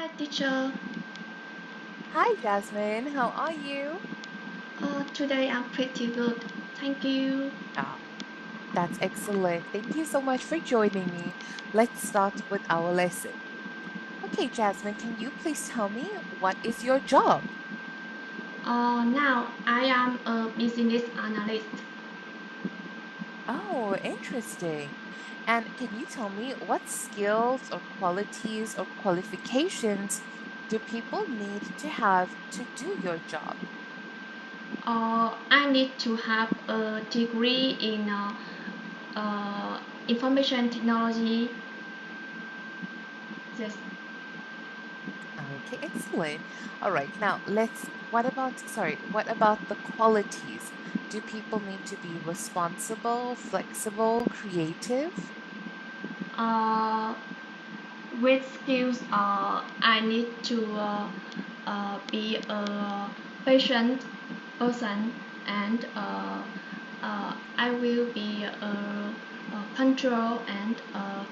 Hi, teacher. Hi, Jasmine. How are you? Today I'm pretty good. Thank you. Ah, that's excellent. Thank you so much for joining me. Let's start with our lesson. Okay, Jasmine, can you please tell me what is your job? Now I am a business analyst. Oh, interesting. And can you tell me what skills or qualities or qualifications do people need to have to do your job? I need to have a degree in information technology. Yes. Okay, excellent. All right, now what about the qualities? Do people need to be responsible, flexible, creative? Uh, with skills, I need to be a patient person and I will be punctual and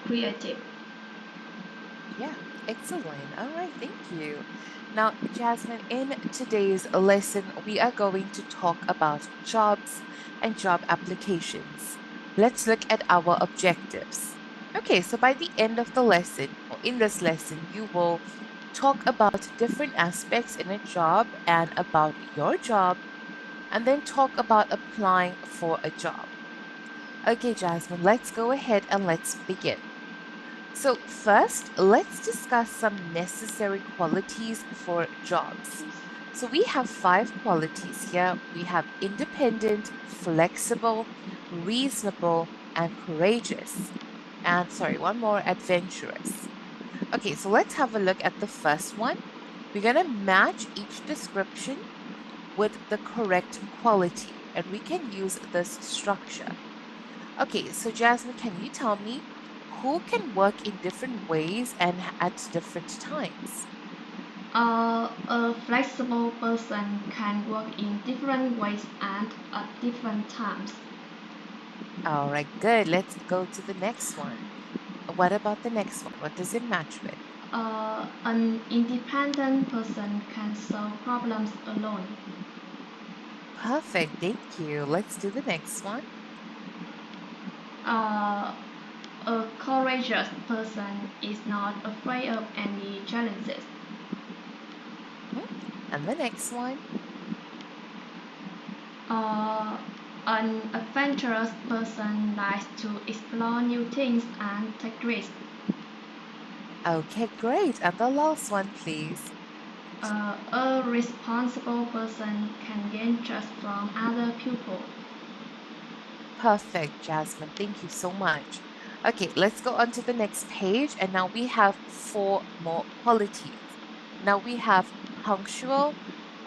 creative. Yeah, excellent. All right, thank you. Now, Jasmine, in today's lesson, we are going to talk about jobs and job applications. Let's look at our objectives. Okay, so by the end of the lesson, or in this lesson, you will talk about different aspects in a job and about your job, and then talk about applying for a job. Okay, Jasmine, let's go ahead and let's begin. So, first, let's discuss some necessary qualities for jobs. So, we have five qualities here. We have independent, flexible, reasonable, and courageous. And sorry, one more adventurous. Okay, so let's have a look at the first one. We're going to match each description with the correct quality, and we can use this structure. Okay, so Jasmine, can you tell me who can work in different ways and at different times? A flexible person can work in different ways and at different times. All right, good. Let's go to the next one. What about the next one? What does it match with? An independent person can solve problems alone. Perfect. Thank you. Let's do the next one. Uh, a courageous person is not afraid of any challenges. Mhm. And the next one. Uh, an adventurous person likes to explore new things and take risks. Okay, great. And the last one, please. A responsible person can gain trust from other people. Perfect, Jasmine. Thank you so much. Okay, let's go on to the next page. And now we have four more qualities. Now we have punctual,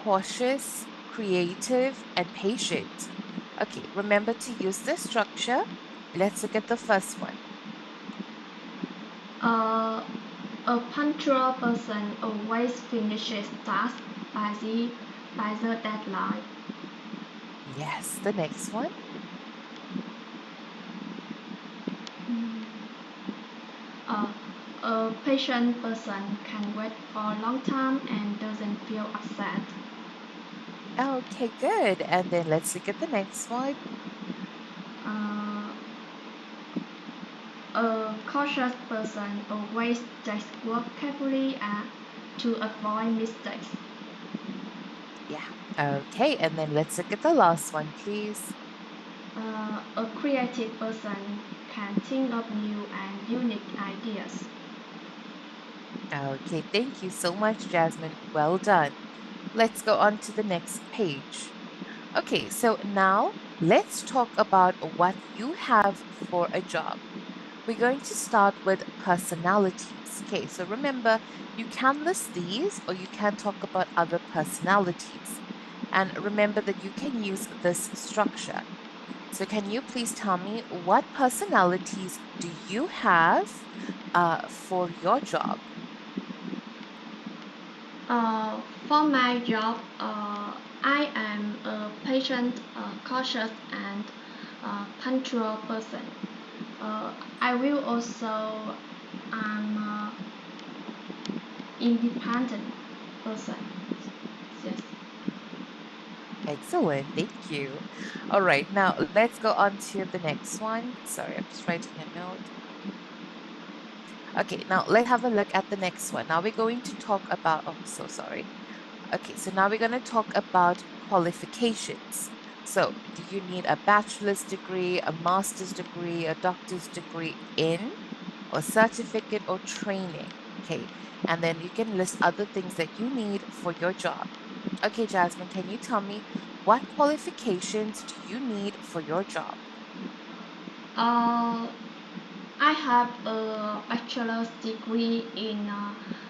cautious, creative, and patient. Okay, remember to use this structure. Let's look at the first one. Uh, a punctual person always finishes tasks by the deadline. Yes, the next one. Uh, a patient person can wait for a long time and doesn't feel upset. Okay, good. And then let's look at the next one. Uh, a cautious person always does work carefully to avoid mistakes. Yeah. Okay, and then let's look at the last one, please. A creative person can think of new and unique ideas. Okay, thank you so much, Jasmine. Well done. Let's go on to the next page. Okay, so now let's talk about what you have for a job. We're going to start with personalities. Okay, so remember, you can list these or you can talk about other personalities. And remember that you can use this structure. So, can you please tell me what personalities do you have for your job? For my job, I am a patient, cautious, and punctual person. I will also um, independent person. Yes. Excellent. Thank you. All right. Now let's go on to the next one. Sorry, I'm just writing a note. Okay, now let's have a look at the next one. Now we're going to talk about, oh, so sorry. Okay, so now we're going to talk about qualifications. So, do you need a bachelor's degree, a master's degree, a doctor's degree in, or certificate or training? Okay, and then you can list other things that you need for your job. Okay, Jasmine, can you tell me what qualifications do you need for your job? Uh, I have a bachelor's degree in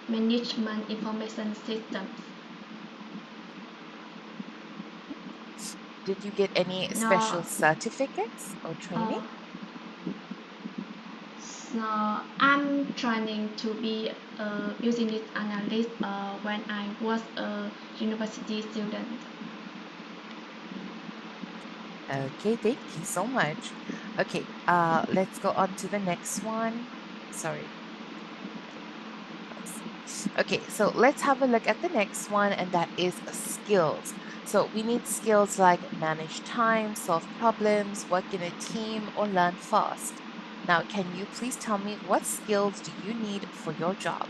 management information systems. Did you get any Now, special certificates or training? uh, so I'm trying to be a business analyst when I was a university student. Okay, thank you so much. Okay, let's go on to the next one. Sorry. Let's see. Okay, so let's have a look at the next one, and that is skills. So we need skills like manage time, solve problems, work in a team, or learn fast. Now, can you please tell me what skills do you need for your job?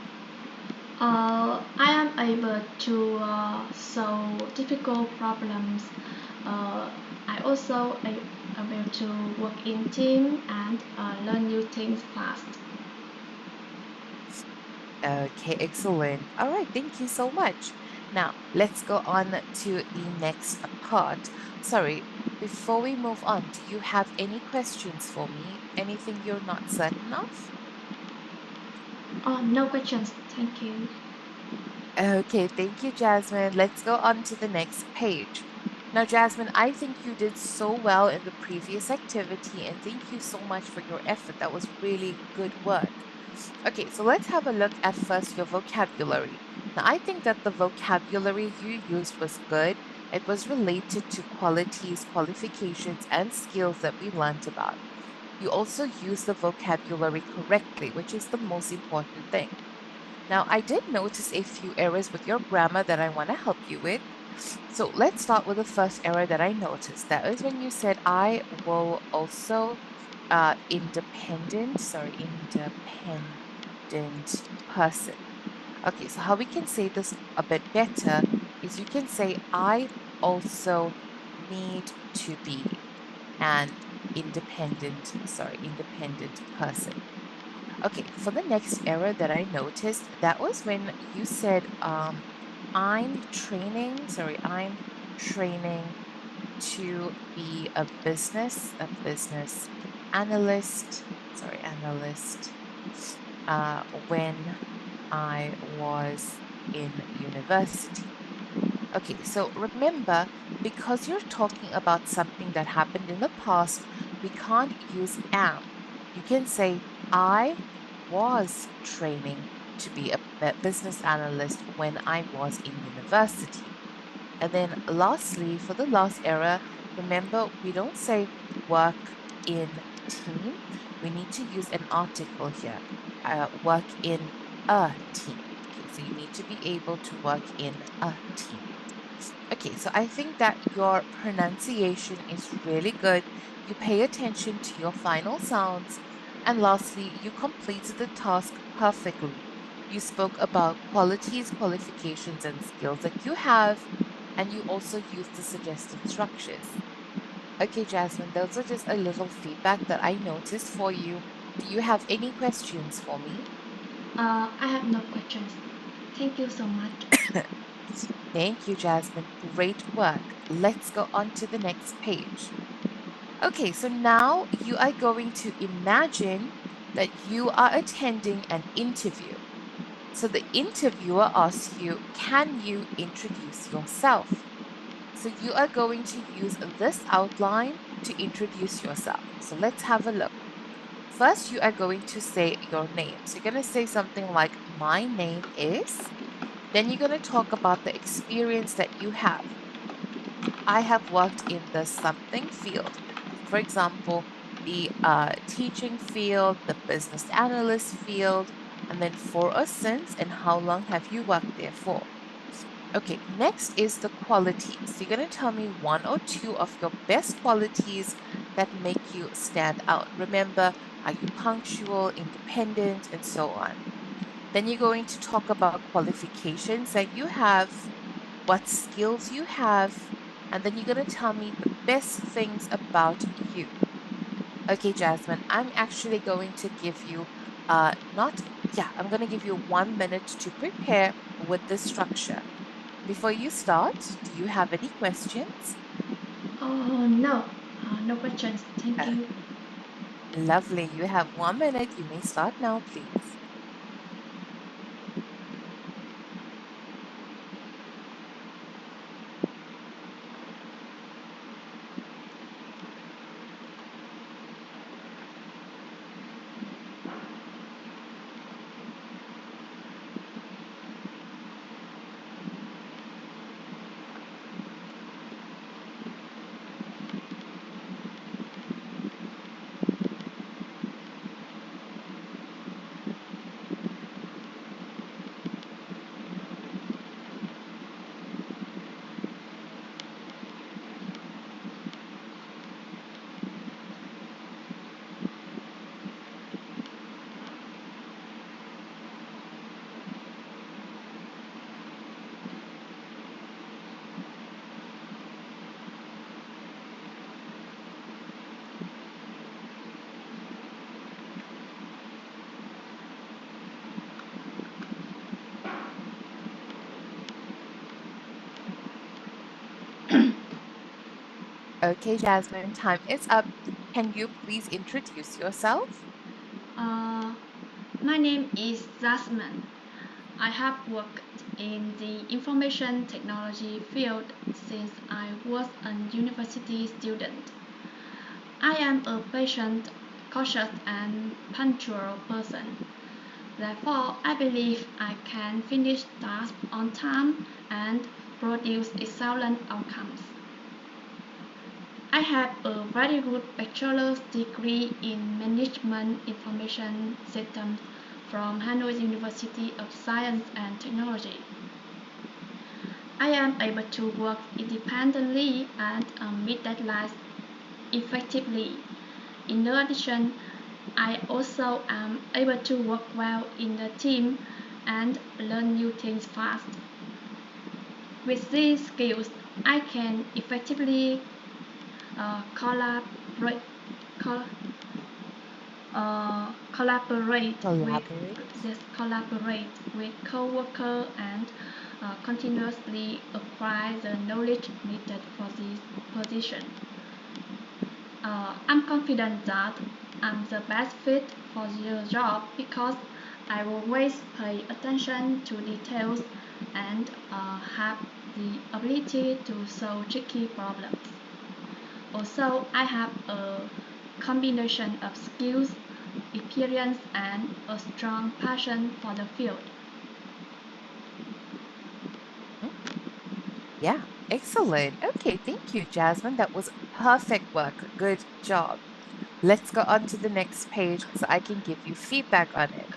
I am able to solve difficult problems. Uh, I also able to work in team and learn new things fast. Okay, excellent. All right, thank you so much. Now, let's go on to the next part. Sorry, before we move on, do you have any questions for me? Anything you're not certain of? Oh, no questions. Thank you. Okay, thank you, Jasmine. Let's go on to the next page. Now, Jasmine, I think you did so well in the previous activity, and thank you so much for your effort. That was really good work. Okay, so let's have a look at first your vocabulary. Now, I think that the vocabulary you used was good. It was related to qualities, qualifications, and skills that we learned about. You also used the vocabulary correctly, which is the most important thing. Now, I did notice a few errors with your grammar that I want to help you with. So let's start with the first error that I noticed. That is when you said, I will also independent person. Okay, so how we can say this a bit better is you can say, I also need to be an independent person. Okay, for the next error that I noticed, that was when you said, I'm training to be a business analyst, when I was in university. Okay, so remember, because you're talking about something that happened in the past, we can't use am. You can say, I was training to be a business analyst when I was in university. And then lastly, for the last error, remember we don't say work in team. We need to use an article here. Work in a team. Okay, so you need to be able to work in a team. Okay, so I think that your pronunciation is really good. You pay attention to your final sounds. And lastly, you completed the task perfectly. You spoke about qualities, qualifications, and skills that you have, and you also used the suggested structures. Okay, Jasmine, those are just a little feedback that I noticed for you. Do you have any questions for me? I have no questions. Thank you so much. Thank you, Jasmine. Great work. Let's go on to the next page. Okay, so now you are going to imagine that you are attending an interview. So the interviewer asks you, can you introduce yourself? So you are going to use this outline to introduce yourself. So let's have a look. First, you are going to say your name. So you're going to say something like, my name is. Then you're going to talk about the experience that you have. I have worked in the something field. For example, the teaching field, the business analyst field, and then for or since, and how long have you worked there for? Okay, next is the qualities. So you're going to tell me one or two of your best qualities that make you stand out. Remember, are you punctual, independent, and so on. Then you're going to talk about qualifications that you have, what skills you have, and then you're going to tell me the best things about you. Okay, Jasmine, I'm actually going to give you not yeah, I'm going to give you 1 minute to prepare with the structure. Before you start, do you have any questions? Oh, no. No questions. Thank Uh, you. Lovely. You have 1 minute. You may start now, please. Okay, Jasmine, time is up. Can you please introduce yourself? Uh, my name is Zasman. I have worked in the information technology field since I was a university student. I am a patient, cautious, and punctual person. Therefore, I believe I can finish tasks on time and produce excellent outcomes. I have a very good bachelor's degree in Management Information Systems from Hanoi University of Science and Technology. I am able to work independently and meet deadlines effectively. In addition, I also am able to work well in a team and learn new things fast. With these skills, I can effectively collaborate, co- collaborate with Collaborate. collaborate with coworkers and continuously acquire the knowledge needed for this position. I'm confident that I'm the best fit for the job because I always pay attention to details and have the ability to solve tricky problems. Also, I have a combination of skills, experience, and a strong passion for the field. Hmm? Yeah, excellent. Okay, thank you, Jasmine. That was perfect work. Good job. Let's go on to the next page so I can give you feedback on it.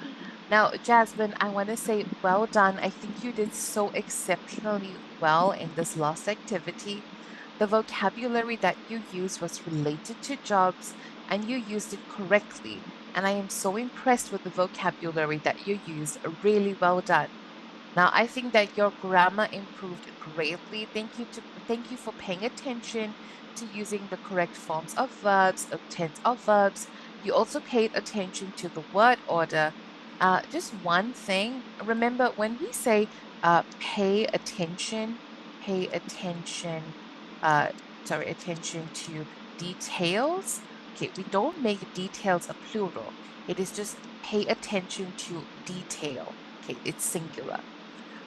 Now, Jasmine, I want to say well done. I think you did so exceptionally well in this last activity. The vocabulary that you used was related to jobs and you used it correctly. And I am so impressed with the vocabulary that you used. Really well done. Now, I think that your grammar improved greatly. Thank you for paying attention to using the correct forms of verbs, tense of verbs. You also paid attention to the word order. Just one thing, remember when we say pay attention, uh, attention to details. Okay, we don't make details a plural. It is just pay attention to detail. Okay, it's singular.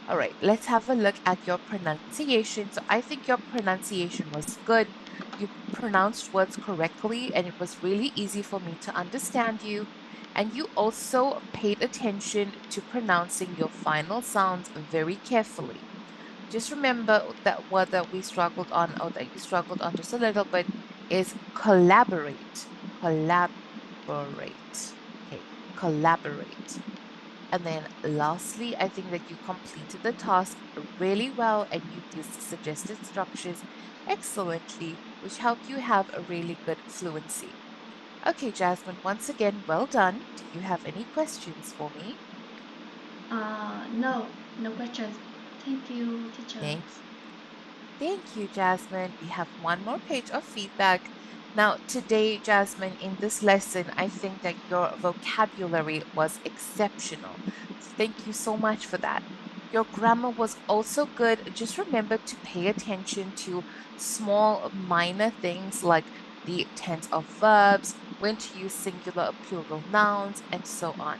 All right, let's have a look at your pronunciation. So I think your pronunciation was good. You pronounced words correctly, and it was really easy for me to understand you. And you also paid attention to pronouncing your final sounds very carefully. Just remember that word that we struggled on, or that you struggled on just a little bit, is collaborate. Collaborate. Okay, collaborate. And then lastly, I think that you completed the task really well and you used the suggested structures excellently, which helped you have a really good fluency. Okay, Jasmine, once again, well done. Do you have any questions for me? No, no questions. Thank you, teacher. Thank Thank you, Jasmine. We have one more page of feedback. Now, today, Jasmine, in this lesson, I think that your vocabulary was exceptional. Thank you so much for that. Your grammar was also good. Just remember to pay attention to small, minor things like the tense of verbs, when to use singular or plural nouns, and so on.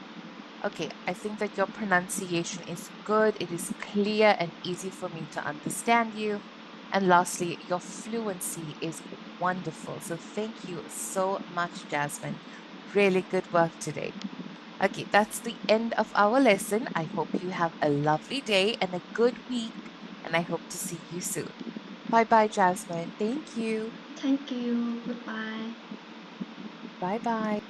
Okay, I think that your pronunciation is good. It is clear and easy for me to understand you. And lastly, your fluency is wonderful. So thank you so much, Jasmine. Really good work today. Okay, that's the end of our lesson. I hope you have a lovely day and a good week, and I hope to see you soon. Bye bye, Jasmine. Thank you. Thank you. Goodbye. Bye bye.